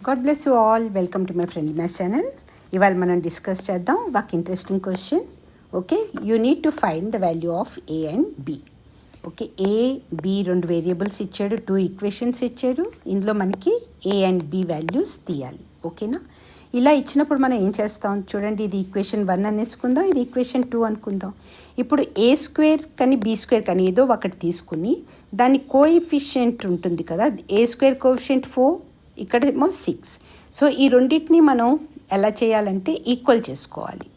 God bless you all. Welcome to my friendly maths channel. ఇవాళ మనం discuss చేద్దాం ఒక interesting question. Okay, you need to find the value of A and B. Okay, A B రెండు variables ఇచ్చాడు, 2 equations ఇచ్చాడు. ఇందులో మనకి ఏ and B values తీయాలి. ఓకేనా? ఇలా ఇచ్చినప్పుడు మనం ఏం చేస్తాం చూడండి, ఇది ఈక్వేషన్ 1 అనేసుకుందాం, ఇది ఈక్వేషన్ 2 అనుకుందాం. ఇప్పుడు ఏ స్క్వేర్ కానీ బి స్క్వేర్ కానీ ఏదో ఒకటి తీసుకుని దాని కోఎఫిషియంట్ ఉంటుంది కదా, ఏ స్క్వేర్ కోఎఫిషియంట్ 4, ఇక్కడేమో 6. సో ఈ రెండింటిని మనం ఎలా చేయాలంటే ఈక్వల్ చేసుకోవాలి.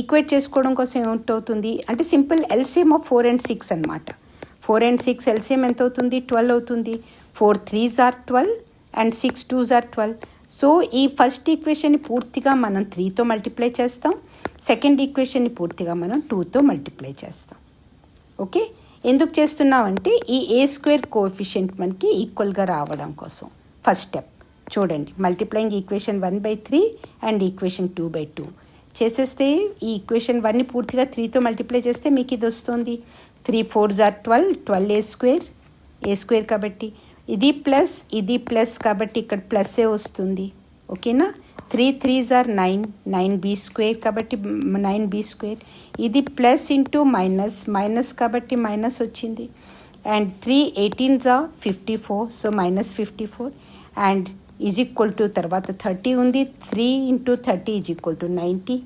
ఈక్వేట్ చేసుకోవడం కోసం ఏమవుతుంది అంటే సింపుల్ ఎల్సిఎం ఆఫ్ 4 and 6 అనమాట. 4 and 6 ఎల్సిఎం ఎంత అవుతుంది? 12 అవుతుంది. 4 3s are 12 and 6 2s are 12. So ఈ ఫస్ట్ ఈక్వేషన్ని పూర్తిగా మనం 3తో మల్టిప్లై చేస్తాం, సెకండ్ ఈక్వేషన్ని పూర్తిగా మనం 2తో మల్టిప్లై చేస్తాం. ఓకే, ఎందుకు చేస్తున్నామంటే ఈ ఏ స్క్వేర్ కోఎఫిషియంట్ మనకి ఈక్వల్గా రావడం కోసం. ఫస్ట్ స్టెప్ చూడండి, మల్టిప్లైయింగ్ ఈక్వేషన్ 1/3 అండ్ ఈక్వేషన్ 2/2 చేసేస్తే ఈ ఈక్వేషన్ 1ని పూర్తిగా 3తో మల్టిప్లై చేస్తే మీకు ఇది వస్తుంది. 3 4s are 12, 12 ఏ స్క్వేర్ కాబట్టి ఇది ప్లస్ కాబట్టి ఇక్కడ ప్లస్ఏ వస్తుంది. ఓకేనా? 3 3s are 9, 9b స్క్వేర్ కాబట్టి 9b స్క్వేర్. ఇది ప్లస్ ఇంటూ మైనస్ కాబట్టి మైనస్ వచ్చింది. And 3 18s are 54, so -54 and is equal to తర్వాత 30 ఉంది. 3 × 30 ఈజ్ ఈక్వల్ టు 90.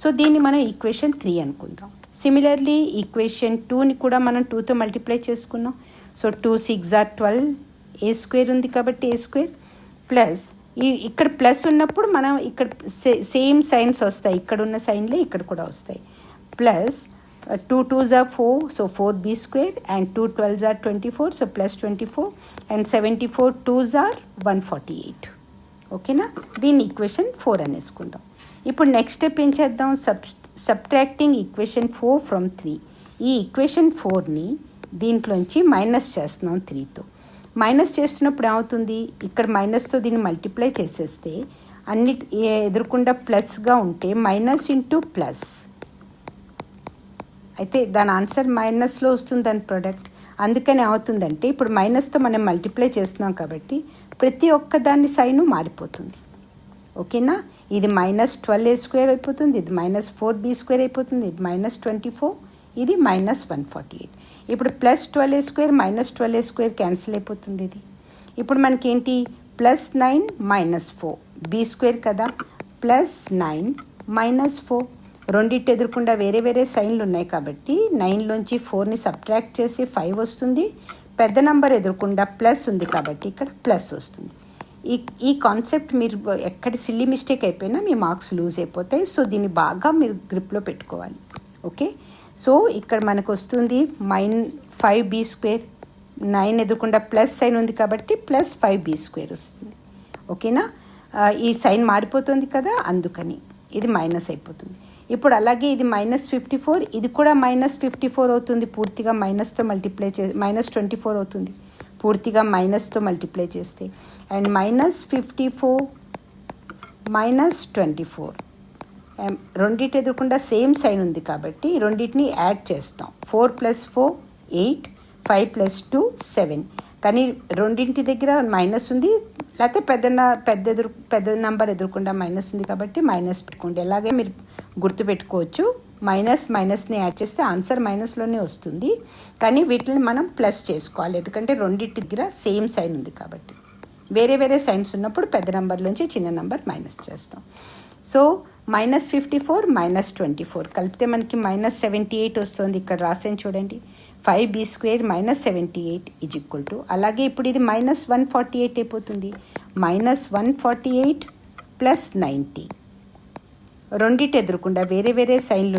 సో దీన్ని మనం ఈక్వేషన్ 3 అనుకుందాం. సిమిలర్లీ ఈక్వేషన్ 2ని కూడా మనం 2తో మల్టిప్లై చేసుకున్నాం. So 2 6s are 12, A square ఉంది కాబట్టి ఏ స్క్వేర్ ప్లస్ ఇక్కడ ప్లస్ ఉన్నప్పుడు మనం ఇక్కడ సేమ్ సైన్స్ వస్తాయి, ఇక్కడ ఉన్న సైన్లే ఇక్కడ కూడా వస్తాయి. Plus 2 2s are 4, so 4b square and 2 12s are 24, so plus 24 and 74 2s are 148. ఓకేనా? దీన్ని ఈక్వేషన్ 4 అనేసుకుందాం. ఇప్పుడు నెక్స్ట్ స్టెప్ ఏం చేద్దాం, సబ్ట్రాక్టింగ్ ఈక్వేషన్ 4 from 3. ఈ ఈక్వేషన్ 4ని దీంట్లోంచి మైనస్ చేస్తున్నాం 3తో. మైనస్ చేస్తున్నప్పుడు ఏమవుతుంది, ఇక్కడ మైనస్తో దీన్ని మల్టిప్లై చేసేస్తే అన్ని ఎదురుకుండా ప్లస్గా ఉంటే మైనస్ ఇంటూ ప్లస్ అయితే దాని ఆన్సర్ మైనస్లో వస్తుంది దాని ప్రోడక్ట్. అందుకని ఏమవుతుందంటే ఇప్పుడు మైనస్తో మనం మల్టిప్లై చేస్తున్నాం కాబట్టి ప్రతి ఒక్క దాని సైను మారిపోతుంది. ఓకేనా? ఇది -12a స్క్వేర్ అయిపోతుంది, ఇది -4b స్క్వేర్ అయిపోతుంది, ఇది -24, ఇది -148. ఇప్పుడు +12a square -12a square cancel అయిపోతుంది. ఇది ఇప్పుడు మనకేంటి +9 -4 b స్క్వేర్ కదా, +9 -4 రెండింటి ఎదురుకుండా వేరే వేరే సైన్లు ఉన్నాయి కాబట్టి 9లోంచి 4ని సబ్ట్రాక్ట్ చేసి 5 వస్తుంది. పెద్ద నెంబర్ ఎదురుకుండా ప్లస్ ఉంది కాబట్టి ఇక్కడ ప్లస్ వస్తుంది. ఈ కాన్సెప్ట్ మీరు ఎక్కడ సిల్లీ మిస్టేక్ అయిపోయినా మీ మార్క్స్ లూజ్ అయిపోతాయి. సో దీన్ని బాగా మీరు గ్రిప్లో పెట్టుకోవాలి. ఓకే, సో ఇక్కడ మనకు వస్తుంది -5b స్క్వేర్, 9 ఎదురుకుండా ప్లస్ సైన్ ఉంది కాబట్టి +5b స్క్వేర్ వస్తుంది. ఓకేనా? ఈ సైన్ మారిపోతుంది కదా, అందుకని ఇది మైనస్ అయిపోతుంది. ఇప్పుడు అలాగే ఇది -54, ఇది కూడా -54 అవుతుంది, పూర్తిగా మైనస్తో మల్టిప్లై -24 అవుతుంది పూర్తిగా మైనస్తో మల్టిప్లై చేస్తే. అండ్ -54 -24 రెండింటి ఎదురుకుండా సేమ్ సైన్ ఉంది కాబట్టి ఈ రెండింటిని యాడ్ చేస్తాం. 4 + 4 8, 5 + 2 7. కానీ రెండింటి దగ్గర మైనస్ ఉంది, లేకపోతే పెద్ద నెంబర్ ఎదురుకుండా మైనస్ ఉంది కాబట్టి మైనస్ పెట్టుకోండి. ఎలాగే మీరు గుర్తుపెట్టుకోవచ్చు, మైనస్ని యాడ్ చేస్తే ఆన్సర్ మైనస్లోనే వస్తుంది. కానీ వీటిని మనం ప్లస్ చేసుకోవాలి, ఎందుకంటే రెండింటి దగ్గర సేమ్ సైన్ ఉంది కాబట్టి. వేరే వేరే సైన్స్ ఉన్నప్పుడు పెద్ద నెంబర్లోంచి చిన్న నెంబర్ మైనస్ చేస్తాం. సో -54 -24 కలిపితే మనకి -78 వస్తుంది. ఇక్కడ రాసాను చూడండి, 5b square -78 is equal to, అలాగే ఇప్పుడు ఇది -148 అయిపోతుంది. -148 + 90 రెండింటి ఎదురుకుండా వేరే వేరే సైన్లు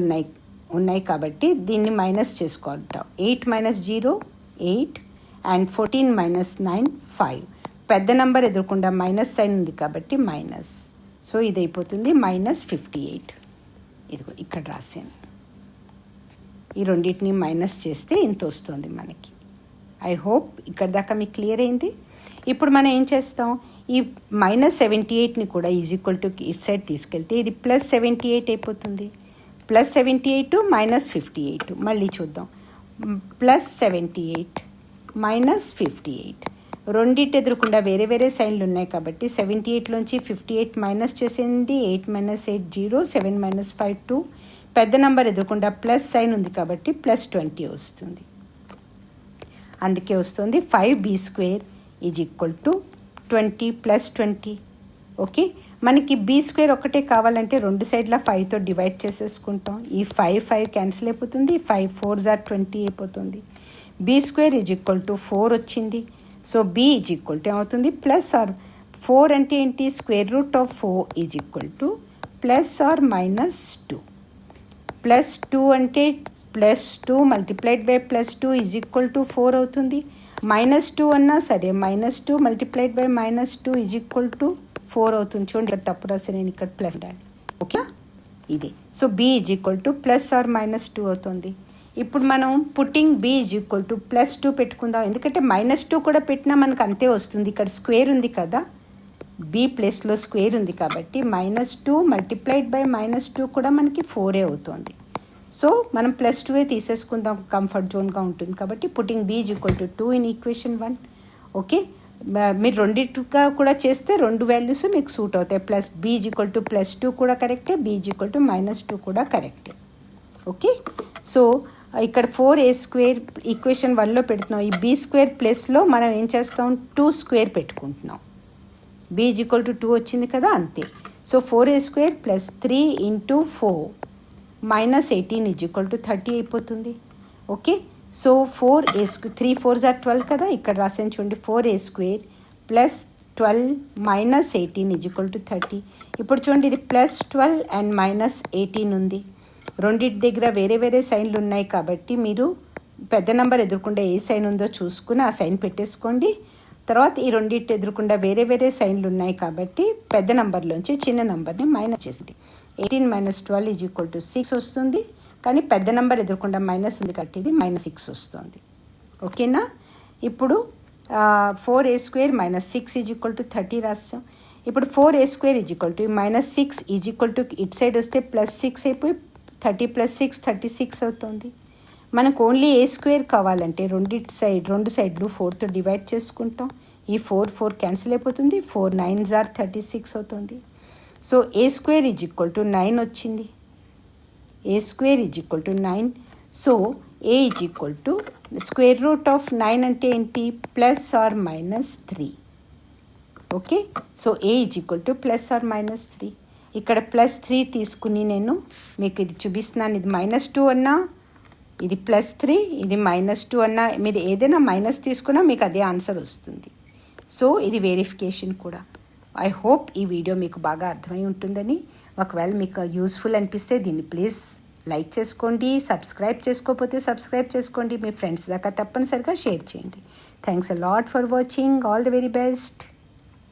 ఉన్నాయి కాబట్టి దీన్ని మైనస్ చేసుకోవటం. 8 - 0 8 అండ్ 14 - 9 5. పెద్ద నెంబర్ ఎదురుకుండా మైనస్ సైన్ ఉంది కాబట్టి మైనస్. సో ఇది అయిపోతుంది -58. ఇదిగో ఇక్కడ రాశాను. ఈ రెండింటిని మైనస్ చేస్తే ఇంత వస్తుంది మనకి. ఐ హోప్ ఇక్కడ దాకా మీకు క్లియర్ అయింది. ఇప్పుడు మనం ఏం చేస్తాం, ఈ -78ని కూడా is equal to it side తీసుకెళ్తే ఇది +78 అయిపోతుంది. +78 -58 మళ్ళీ చూద్దాం. +78 -58 రెండింటి ఎదురుకుండా వేరే వేరే సైన్లు ఉన్నాయి కాబట్టి 78లోంచి 58 మైనస్ చేసేయండి. 8 - 8 0, 7 - 5 2. పెద్ద నెంబర్ ఎదురుకుండా ప్లస్ సైన్ ఉంది కాబట్టి +20 వస్తుంది. అందుకే వస్తుంది 5b² = 20 + 20. ఓకే, మనకి b² ఒకటే కావాలంటే రెండు సైడ్ల 5తో డివైడ్ చేసేసుకుంటాం. ఈ 5 క్యాన్సిల్ అయిపోతుంది. 5 4s are 20 అయిపోతుంది. b² = 4 వచ్చింది. సో b ఏమవుతుంది ప్లస్ ఆర్ 4 అంటే ఏంటి √4 +or-2. +2 అంటే +2 మల్టిప్లైడ్ బై +2 = 4 అవుతుంది. -2 అన్నా సరే -2 మల్టిప్లైడ్ బై -2 = 4 అవుతుంది. చూడండి ఇక్కడ తప్పు రాసి నేను ఇక్కడ ప్లస్ ఉండాలి. ఓకే, ఇది. సో b +or-2 అవుతుంది. ఇప్పుడు మనం పుట్టింగ్ b +2 పెట్టుకుందాం. ఎందుకంటే -2 కూడా పెట్టినా మనకు అంతే వస్తుంది. ఇక్కడ స్క్వేర్ ఉంది కదా, b ప్లేస్లో స్క్వేర్ ఉంది కాబట్టి -2 మల్టిప్లైడ్ బై -2 కూడా మనకి 4 అవుతుంది. సో మనం +2 తీసేసుకుందాం, కంఫర్ట్ జోన్గా ఉంటుంది కాబట్టి putting b = 2 in equation 1. Okay, మీరు రెండింటిగా కూడా చేస్తే రెండు వాల్యూస్ మీకు సూట్ అవుతాయి. b +2 కూడా కరెక్టే, b -2 కూడా కరెక్టే. ఓకే, సో ఇక్కడ 4a² ఈక్వేషన్ 1లో పెడుతున్నాం. ఈ b² ప్లస్లో మనం ఏం చేస్తాం, 2² పెట్టుకుంటున్నాం. b = 2 వచ్చింది కదా, అంతే. సో 4a² + 3 × 4 -18 = 30 అయిపోతుంది. ఓకే, సో 3 4s are 12 కదా, ఇక్కడ రాసాను చూడండి. 4a² + 12 -18 = 30. ఇప్పుడు చూడండి ఇది +12 అండ్ -18 ఉంది. రెండింటి దగ్గర వేరే వేరే సైన్లు ఉన్నాయి కాబట్టి మీరు పెద్ద నెంబర్ ఎదుర్కొంటే ఏ సైన్ ఉందో చూసుకుని ఆ సైన్ పెట్టేసుకోండి. తర్వాత ఈ రెండింటి ఎదుర్కొంటే వేరే వేరే సైన్లు ఉన్నాయి కాబట్టి పెద్ద నెంబర్లోంచి చిన్న నెంబర్ని మైనస్ చేయండి. 18 - 12 = 6 వస్తుంది. కానీ పెద్ద నెంబర్ ఎదుర్కొంటే మైనస్ ఉంది కాబట్టి ఇది -6 వస్తుంది. ఓకేనా, ఇప్పుడు 4a² - 6 = 30 రాస్తాం. ఇప్పుడు 4a² -6 ఇటు సైడ్ వస్తే +6 అయిపోయి 30 + 6 36 అవుతుంది. మనకు ఓన్లీ a² కావాలంటే రెండు సైడ్లు 4తో డివైడ్ చేసుకుంటాం. ఈ 4 క్యాన్సిల్ అయిపోతుంది. 4 9s are 36 అవుతుంది. సో a² 9 వచ్చింది. a² 9. సో a √9 అంటే ఏంటి, +or-3. Okay, so a +or-3. ఇక్కడ +3 తీసుకుని నేను మీకు ఇది చూపిస్తున్నాను. ఇది -2 అన్నా, ఇది +3, ఇది -2 అన్నా, మీరు ఏదైనా మైనస్ తీసుకున్నా మీకు అదే ఆన్సర్ వస్తుంది. సో ఇది వెరిఫికేషన్ కూడా. ఐ హోప్ ఈ వీడియో మీకు బాగా అర్థమై ఉంటుందని. ఒకవేళ మీకు యూస్ఫుల్ అనిపిస్తే దీన్ని ప్లీజ్ లైక్ చేసుకోండి. సబ్స్క్రైబ్ చేసుకోకపోతే సబ్స్క్రైబ్ చేసుకోండి. మీ ఫ్రెండ్స్ దాకా తప్పనిసరిగా షేర్ చేయండి. Thanks a lot for watching. All the very best.